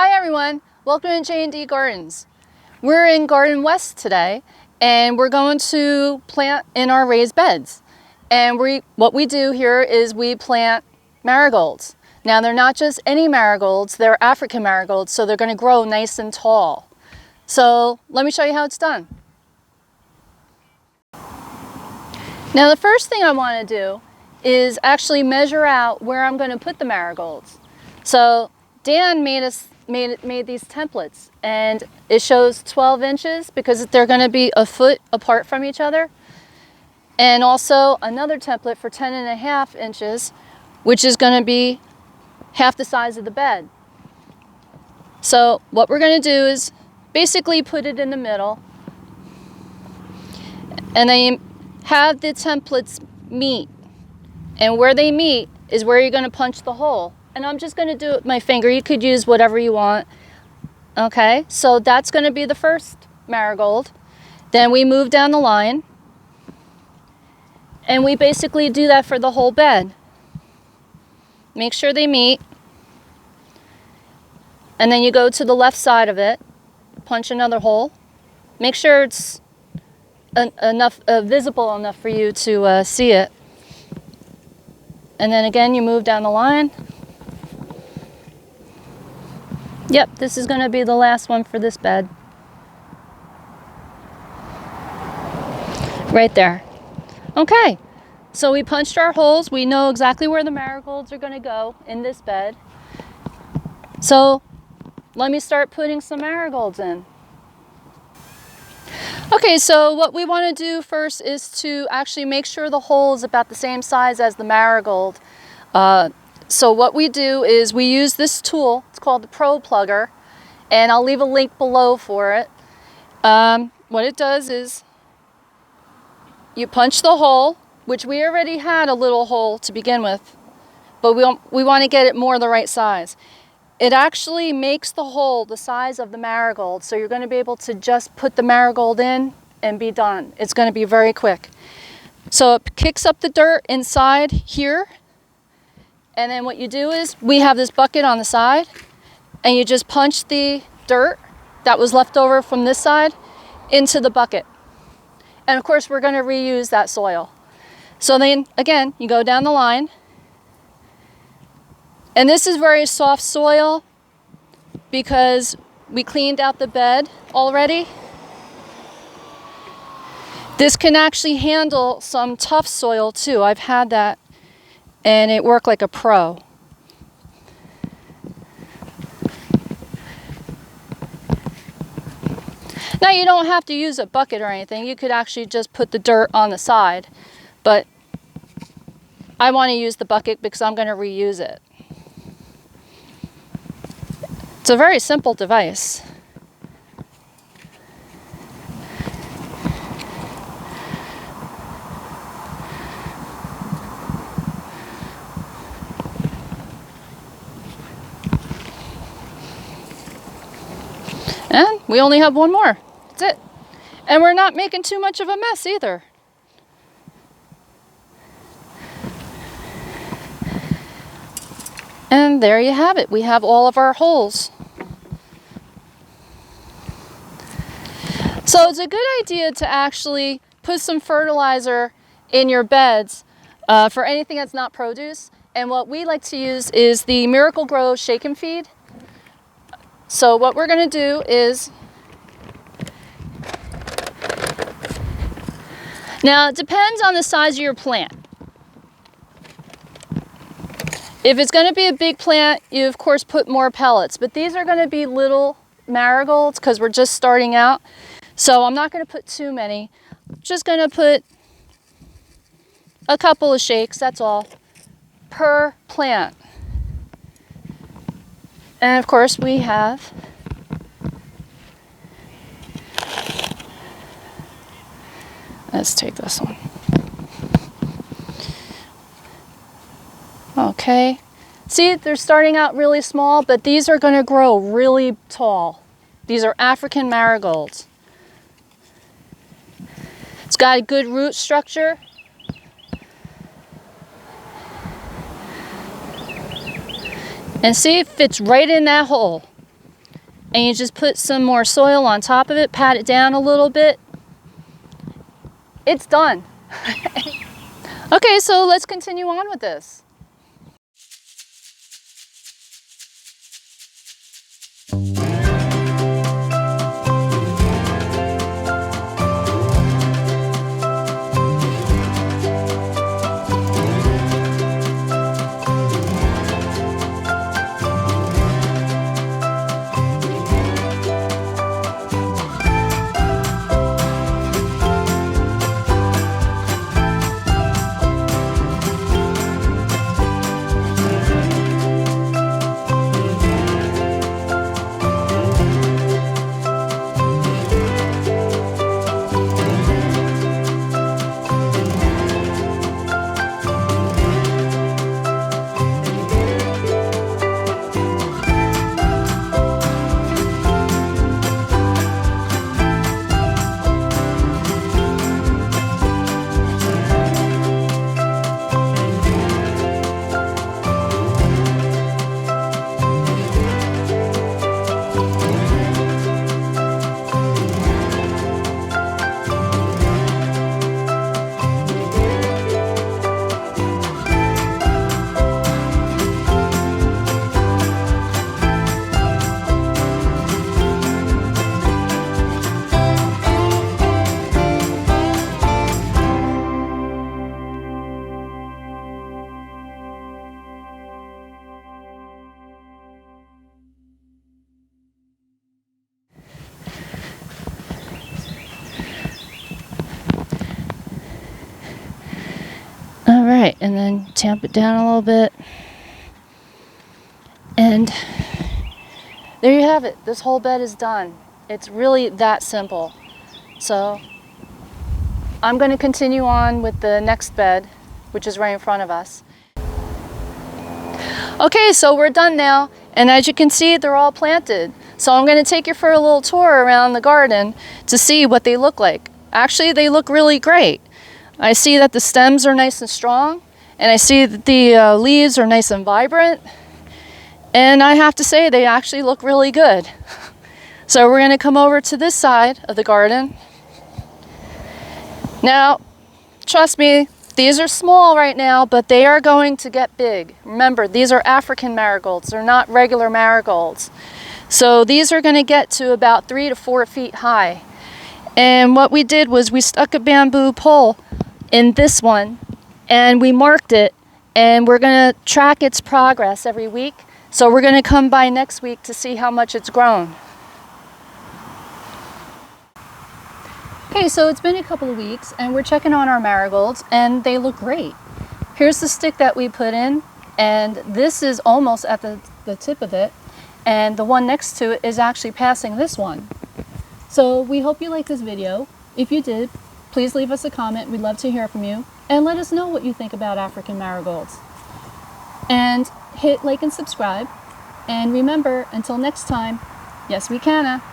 Hi everyone, welcome to J&D Gardens. We're in Garden West today and we're going to plant in our raised beds. And what we do here is we plant marigolds. Now they're not just any marigolds, they're African marigolds, so they're going to grow nice and tall. So let me show you how it's done. Now the first thing I want to do is actually measure out where I'm going to put the marigolds. So Dan made these templates, and it shows 12 inches because they're going to be a foot apart from each other, and also another template for 10.5 inches, which is going to be half the size of the bed. So what we're going to do is basically put it in the middle, and then you have the templates meet, and where they meet is where you're going to punch the hole. And I'm just going to do it with my finger. You could use whatever you want. Okay, so that's going to be the first marigold. Then we move down the line, and we basically do that for the whole bed. Make sure they meet, and then you go to the left side of it, punch another hole. Make sure it's visible enough for you to see it. And then again, you move down the line. Yep, this is going to be the last one for this bed. Right there. Okay, so we punched our holes. We know exactly where the marigolds are going to go in this bed. So let me start putting some marigolds in. Okay, so what we want to do first is to actually make sure the hole is about the same size as the marigold. So what we do is we use this tool. It's called the Pro Plugger, and I'll leave a link below for it. What it does is you punch the hole, which we already had a little hole to begin with, but we want to get it more the right size. It actually makes the hole the size of the marigold, so you're going to be able to just put the marigold in and be done. It's going to be very quick. So it kicks up the dirt inside here. And then what you do is, we have this bucket on the side, and you just punch the dirt that was left over from this side into the bucket. And of course, we're going to reuse that soil. So then, again, you go down the line. And this is very soft soil because we cleaned out the bed already. This can actually handle some tough soil too. I've had that, and it worked like a pro. Now you don't have to use a bucket or anything. You could actually just put the dirt on the side, but I want to use the bucket because I'm going to reuse it. It's a very simple device. And we only have one more. That's it. And we're not making too much of a mess either. And there you have it. We have all of our holes. So it's a good idea to actually put some fertilizer in your beds for anything that's not produce. And what we like to use is the Miracle-Gro Shake and Feed. So what we're going to do is, now it depends on the size of your plant. If it's going to be a big plant, you of course put more pellets, but these are going to be little marigolds because we're just starting out. So I'm not going to put too many. I'm just going to put a couple of shakes, that's all, per plant. And of course we have let's take this one. Okay. See, they're starting out really small, but these are going to grow really tall. These are African marigolds. It's got a good root structure. And see, it fits right in that hole. and you just put some more soil on top of it, pat it down a little bit. It's done. Okay, so let's continue on with this. All right, and then tamp it down a little bit. And there you have it. This whole bed is done. It's really that simple. So I'm going to continue on with the next bed, which is right in front of us. Okay, so we're done now. And as you can see, they're all planted. So I'm going to take you for a little tour around the garden to see what they look like. Actually, they look really great. I see that the stems are nice and strong, and I see that the leaves are nice and vibrant, and I have to say they actually look really good. So we're going to come over to this side of the garden. Now, trust me, these are small right now, but they are going to get big. Remember, these are African marigolds. They're not regular marigolds. So these are going to get to about 3 to 4 feet high. And what we did was we stuck a bamboo pole in this one, and we marked it, and we're going to track its progress every week. So we're going to come by next week to see how much it's grown. Okay, so it's been a couple of weeks, and we're checking on our marigolds, and they look great. Here's the stick that we put in, and this is almost at the tip of it, and the one next to it is actually passing this one. So we hope you liked this video. If you did, please leave us a comment. We'd love to hear from you. And let us know what you think about African marigolds. And hit like and subscribe. And remember, until next time, yes we canna.